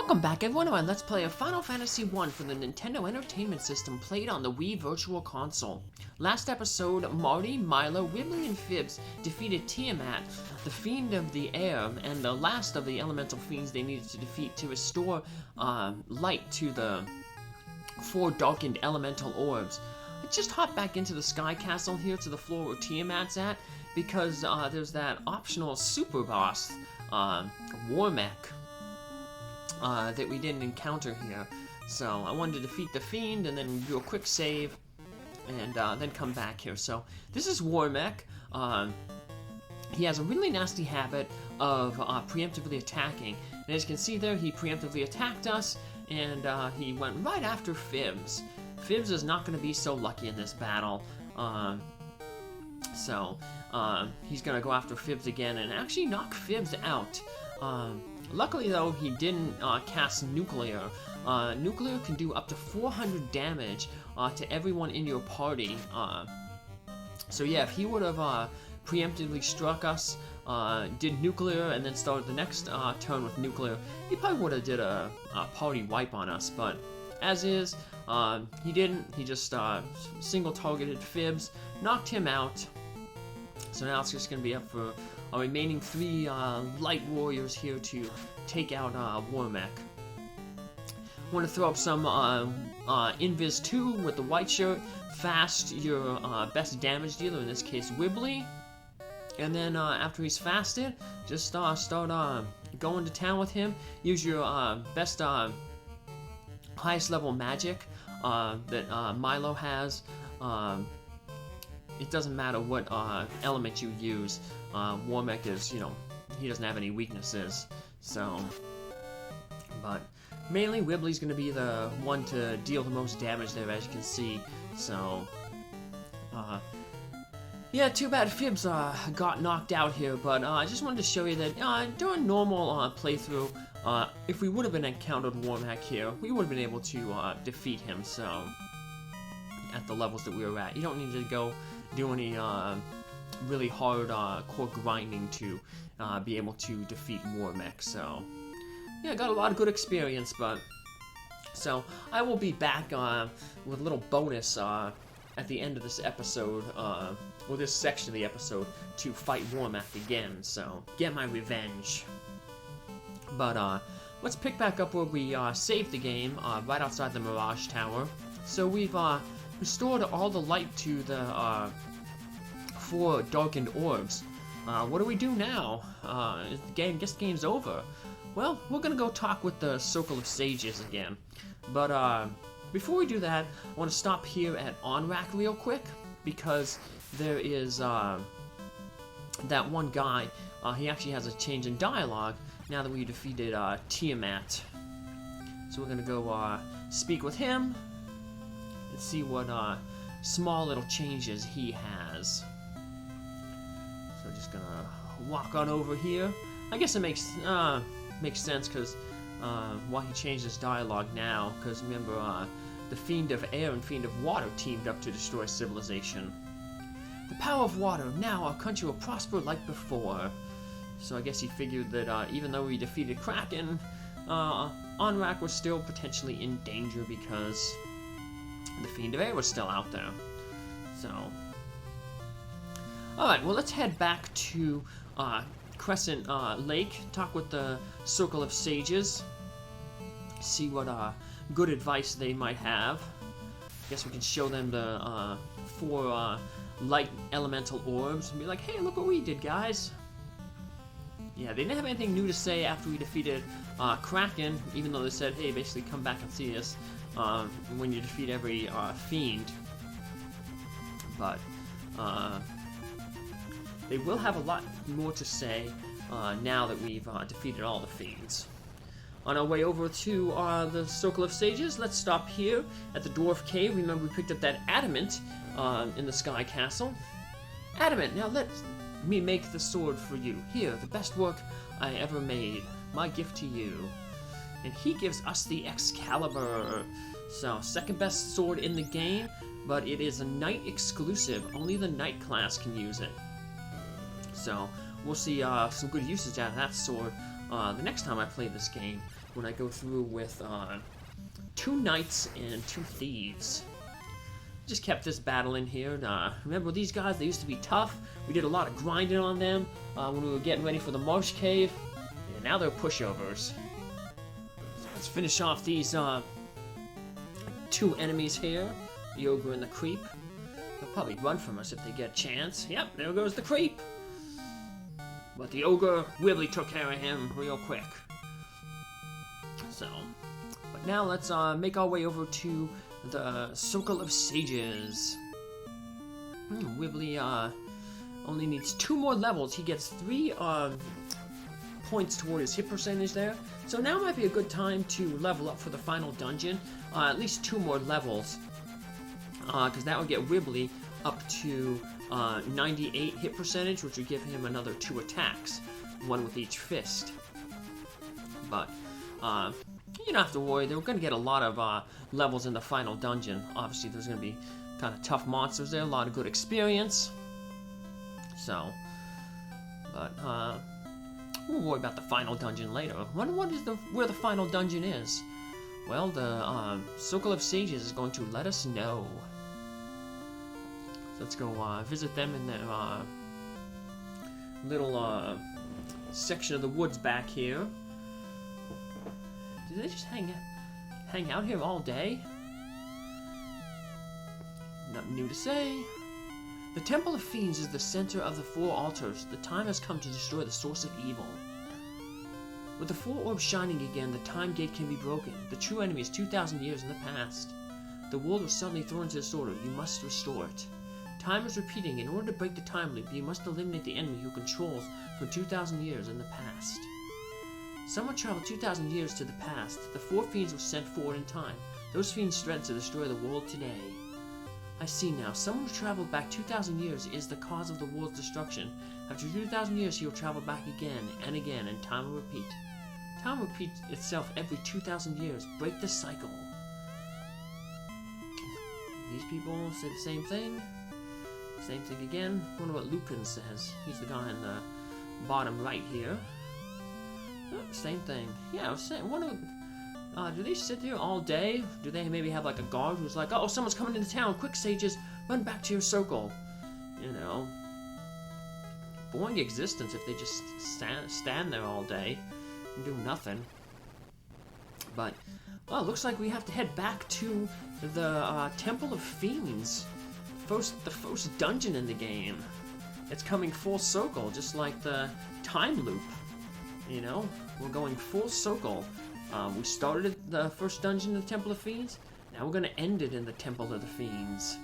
Welcome back everyone to our Let's Play of Final Fantasy I for the Nintendo Entertainment System played on the Wii Virtual Console. Last episode, Marty, Milo, Wimbley, and Fibbs defeated Tiamat, the fiend of the air, and the last of the elemental fiends they needed to defeat to restore light to the 4 darkened elemental orbs. I just hopped back into the Sky Castle here to the floor where Tiamat's at, because there's that optional super boss, Warmech, that we didn't encounter here. So I wanted to defeat the fiend and then do a quick save and then come back here. So this is Warmech. He has a really nasty habit of preemptively attacking. And as you can see there, he preemptively attacked us and he went right after Fibbs. Fibbs is not going to be so lucky in this battle. He's going to go after Fibbs again and actually knock Fibbs out. Luckily, though, he didn't cast Nuclear. Nuclear can do up to 400 damage to everyone in your party. So yeah, if he would have preemptively struck us, did Nuclear, and then started the next turn with Nuclear, he probably would have did a party wipe on us. But as is, he didn't. He just single-targeted Fibbs, knocked him out. So now it's just going to be up for our remaining 3 light warriors here to take out Warmech. Want to throw up some Invis 2 with the white shirt, fast your best damage dealer, in this case Wimbley, and then after he's fasted, just start going to town with him. Use your best highest level magic that Milo has. It doesn't matter what element you use. Warmech is, he doesn't have any weaknesses. So, but mainly Wimbley's going to be the one to deal the most damage there, as you can see. So, yeah, too bad Fibbs got knocked out here. But I just wanted to show you that during normal playthrough, if we would have encountered Warmech here, we would have been able to defeat him. So, at the levels that we were at, you don't need to go do any really hard core grinding to be able to defeat Warmech. So yeah, got a lot of good experience. But so I will be back with a little bonus at the end of this episode, or this section of the episode, to fight Warmech again, so get my revenge. But let's pick back up where we saved the game, right outside the Mirage Tower. So we've restored all the light to the 4 darkened orbs. What do we do now? Guess the game's over. Well, we're gonna go talk with the Circle of Sages again. But before we do that, I want to stop here at Onrak real quick, because there is that one guy. He actually has a change in dialogue now that we defeated Tiamat. So we're gonna go speak with him and see what small little changes he has. So just gonna walk on over here. I guess it makes sense, because why he changed his dialogue now, because remember the Fiend of Air and Fiend of Water teamed up to destroy civilization. The power of water, now our country will prosper like before. So I guess he figured that even though we defeated Kraken, Onrak was still potentially in danger because the Fiend of Air was still out there. So, alright, well, let's head back to Crescent Lake, talk with the Circle of Sages, see what good advice they might have. I guess we can show them the 4 light elemental orbs and be like, hey, look what we did, guys. Yeah, they didn't have anything new to say after we defeated Kraken, even though they said, hey, basically come back and see us when you defeat every fiend. But they will have a lot more to say now that we've defeated all the fiends. On our way over to the Circle of Sages, let's stop here at the Dwarf Cave. Remember, we picked up that adamant in the Sky Castle. Adamant, now let me make the sword for you. Here, the best work I ever made. My gift to you. And he gives us the Excalibur. So, second best sword in the game, but it is a Knight exclusive. Only the Knight class can use it. So, we'll see some good usage out of that sword the next time I play this game, when I go through with 2 knights and 2 thieves. Just kept this battle in here. Remember these guys? They used to be tough. We did a lot of grinding on them when we were getting ready for the Marsh Cave. And now they're pushovers. So let's finish off these 2 enemies here. The ogre and the creep. They'll probably run from us if they get a chance. Yep, there goes the creep. But the ogre, Wimbley took care of him real quick. So, but now let's make our way over to the Circle of Sages. Wimbley only needs 2 more levels. He gets 3 points toward his hit percentage there. So now might be a good time to level up for the final dungeon. At least 2 more levels. Because that would get Wimbley up to 98 hit percentage, which would give him another 2 attacks. 1 with each fist. But, you don't have to worry. They're going to get a lot of levels in the final dungeon. Obviously, there's going to be kind of tough monsters there. A lot of good experience. So, but, we'll worry about the final dungeon later. Wonder where the final dungeon is. Well, the Circle of Sages is going to let us know. So let's go visit them in their little section of the woods back here. Do they just hang out here all day? Nothing new to say. The Temple of Fiends is the center of the 4 altars. The time has come to destroy the source of evil. With the 4 orbs shining again, the time gate can be broken. The true enemy is 2,000 years in the past. The world was suddenly thrown into disorder. You must restore it. Time is repeating. In order to break the time loop, you must eliminate the enemy who controls for 2,000 years in the past. Someone traveled 2,000 years to the past. The 4 fiends were sent forward in time. Those fiends threaten to destroy the world today. I see now. Someone who traveled back 2,000 years is the cause of the world's destruction. After 2,000 years, he will travel back again, and time will repeat. Time will repeat itself every 2,000 years. Break the cycle. These people say the same thing. Same thing again. I wonder what Lupin says. He's the guy in the bottom right here. Oh, same thing. Yeah, I was saying, do they sit there all day? Do they maybe have like a guard who's like, oh, someone's coming into town, quick sages, run back to your circle. You know. Boring existence if they just stand there all day and do nothing. But, well, looks like we have to head back to the Temple of Fiends. The first dungeon in the game. It's coming full circle, just like the time loop. You know, we're going full circle. We started at the first dungeon in the Temple of Fiends. Now we're going to end it in the Temple of the Fiends.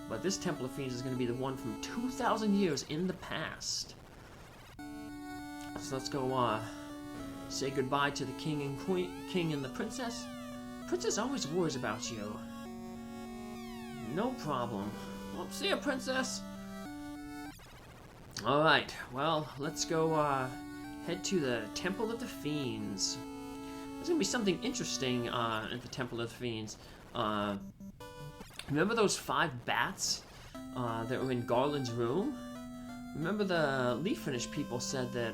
But this Temple of Fiends is going to be the one from 2,000 years in the past. So let's go say goodbye to the king and queen, king and the princess. Princess always worries about you. No problem. Well, see ya, princess. Alright, well, let's go head to the Temple of the Fiends. There's gonna be something interesting at the Temple of the Fiends. Remember those 5 bats that were in Garland's room? Remember the Leafinish people said that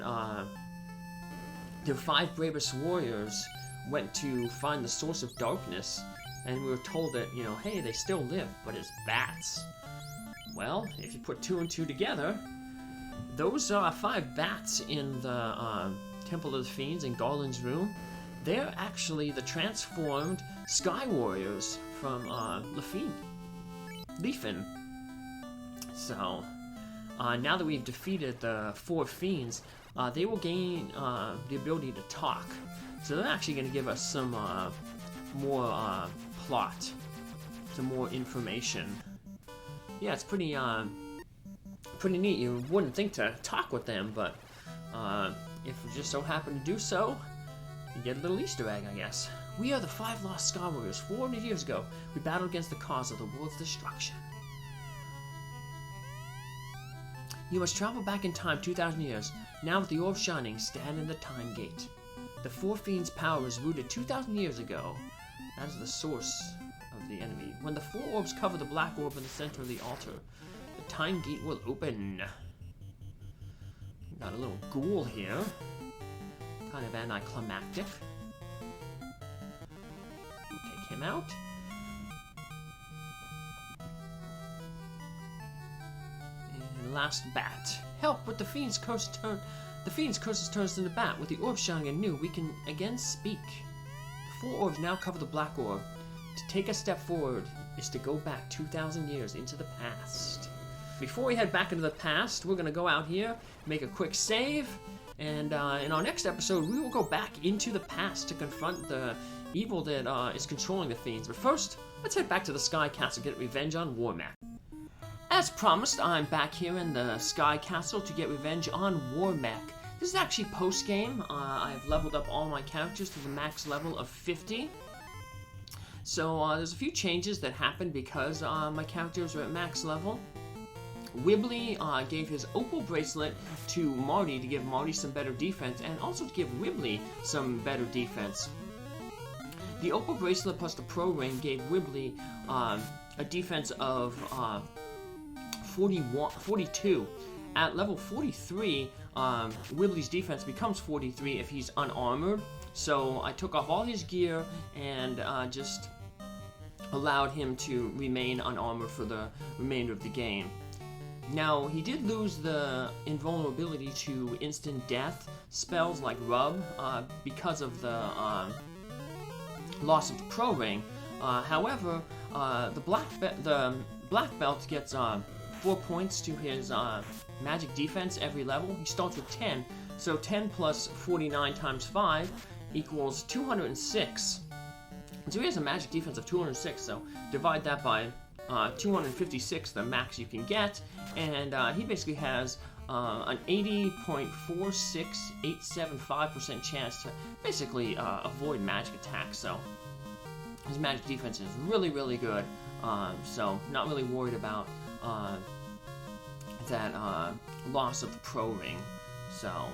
their 5 bravest warriors went to find the source of darkness, and we were told that, you know, hey, they still live, but as bats. Well, if you put 2 and 2 together, those 5 bats in the Temple of the Fiends in Garland's room, they're actually the transformed Sky Warriors from Leafin. So, now that we've defeated the 4 fiends, they will gain the ability to talk. So they're actually going to give us some more plot, some more information. Yeah, it's pretty neat. You wouldn't think to talk with them, but if you just so happen to do so, you get a little Easter egg, I guess. We are the 5 lost Sky Warriors. 400 years ago, we battled against the cause of the world's destruction. You must travel back in time 2,000 years. Now with the orb shining, stand in the time gate. The 4 fiends' power is rooted 2,000 years ago. That is the source of the enemy. When the 4 orbs cover the black orb in the center of the altar, the time gate will open. Got a little ghoul here. kind of anticlimactic. We'll take him out. And last bat. Help with the fiend's curse turn. The fiend's curse turns into bat. With the orb shining anew, we can again speak. The 4 orbs now cover the black orb. To take a step forward is to go back 2,000 years into the past. Before we head back into the past, we're going to go out here, make a quick save, and in our next episode, we will go back into the past to confront the evil that is controlling the fiends. But first, let's head back to the Sky Castle to get revenge on Warmech. As promised, I'm back here in the Sky Castle to get revenge on Warmech. This is actually post-game. I've leveled up all my characters to the max level of 50. So there's a few changes that happened because my characters are at max level. Wimbley gave his opal bracelet to Marty to give Marty some better defense and also to give Wimbley some better defense. The opal bracelet plus the pro ring gave Wimbley a defense of 42. At level 43, Wimbley's defense becomes 43 if he's unarmored. So I took off all his gear and just allowed him to remain unarmored for the remainder of the game. Now, he did lose the invulnerability to instant death spells like Rub because of the loss of the Pro Ring. However, the black belt gets 4 points to his magic defense every level. He starts with 10, so 10 plus 49 times 5 equals 206. So he has a magic defense of 206, so divide that by 256, the max you can get, and he basically has an 80.46875% chance to basically avoid magic attacks. So his magic defense is really, really good. So not really worried about that loss of the Pro Ring. So,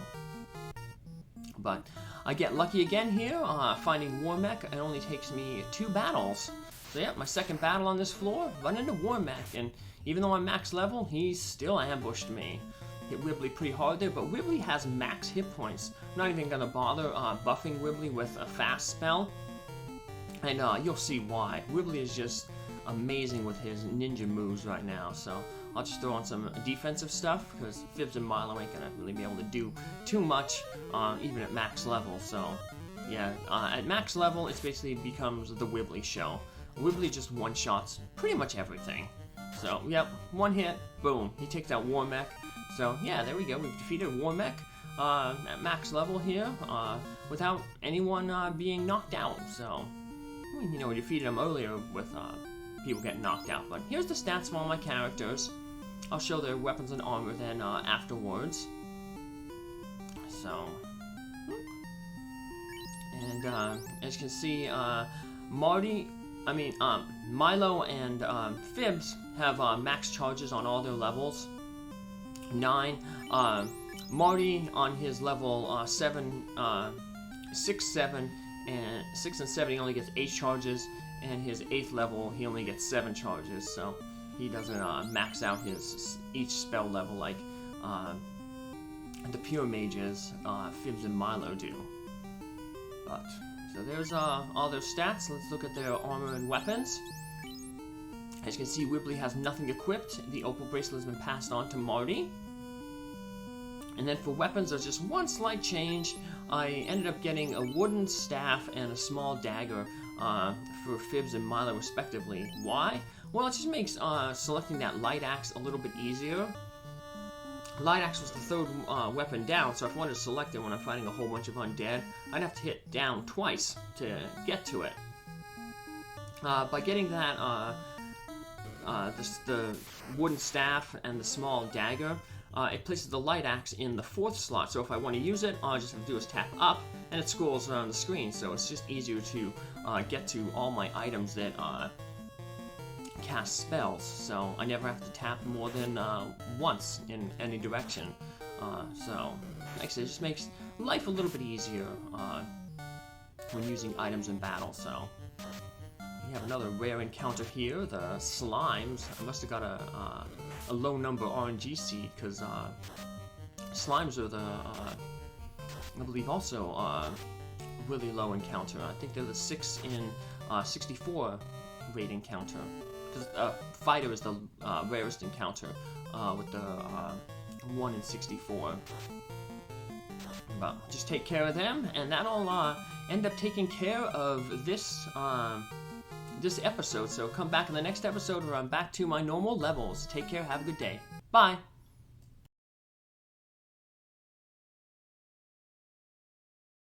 but I get lucky again here, finding Warmech. It only takes me 2 battles. So yeah, my second battle on this floor, run into Warmech, and even though I'm max level, he still ambushed me. Hit Wimbley pretty hard there, but Wimbley has max hit points. I'm not even gonna bother buffing Wimbley with a fast spell, and you'll see why. Wimbley is just amazing with his ninja moves right now, so I'll just throw on some defensive stuff, because Fibbs and Milo ain't gonna really be able to do too much, even at max level. So yeah, at max level, it basically becomes the Wimbley show. Wimbley just one-shots pretty much everything. So, yep, one hit, boom, he takes out Warmech. So, yeah, there we go, we've defeated Warmech at max level here, without anyone being knocked out. So, you know, we defeated him earlier with people getting knocked out. But here's the stats for all my characters. I'll show their weapons and armor then afterwards. So, and as you can see, Milo and Fibbs have max charges on all their levels. 9. Marty on his level 7, 6, 7, and 6 and 7 he only gets 8 charges, and his 8th level he only gets 7 charges. So he doesn't max out his each spell level like the pure mages Fibbs and Milo do. But so there's all their stats. Let's look at their armor and weapons. As you can see, Wimbley has nothing equipped. The opal bracelet has been passed on to Marty. And then for weapons, there's just one slight change. I ended up getting a wooden staff and a small dagger for Fibbs and Milo respectively. Why? Well, it just makes selecting that light axe a little bit easier. Light axe was the 3rd weapon down, so if I wanted to select it when I'm fighting a whole bunch of undead, I'd have to hit down twice to get to it. By getting that, the wooden staff and the small dagger, it places the light axe in the 4th slot, so if I want to use it, all I just have to do is tap up, and it scrolls around the screen, so it's just easier to get to all my items that cast spells, so I never have to tap more than once in any direction. So, like I said, it just makes life a little bit easier when using items in battle. So, we have another rare encounter here, the slimes. I must have got a low number RNG seed, because slimes are the I believe also really low encounter. I think they're the 6 in 64 rate encounter. Because fighter is the rarest encounter with the 1 in 64. But just take care of them, and that'll end up taking care of this this episode. So come back in the next episode where I'm back to my normal levels. Take care, have a good day. Bye!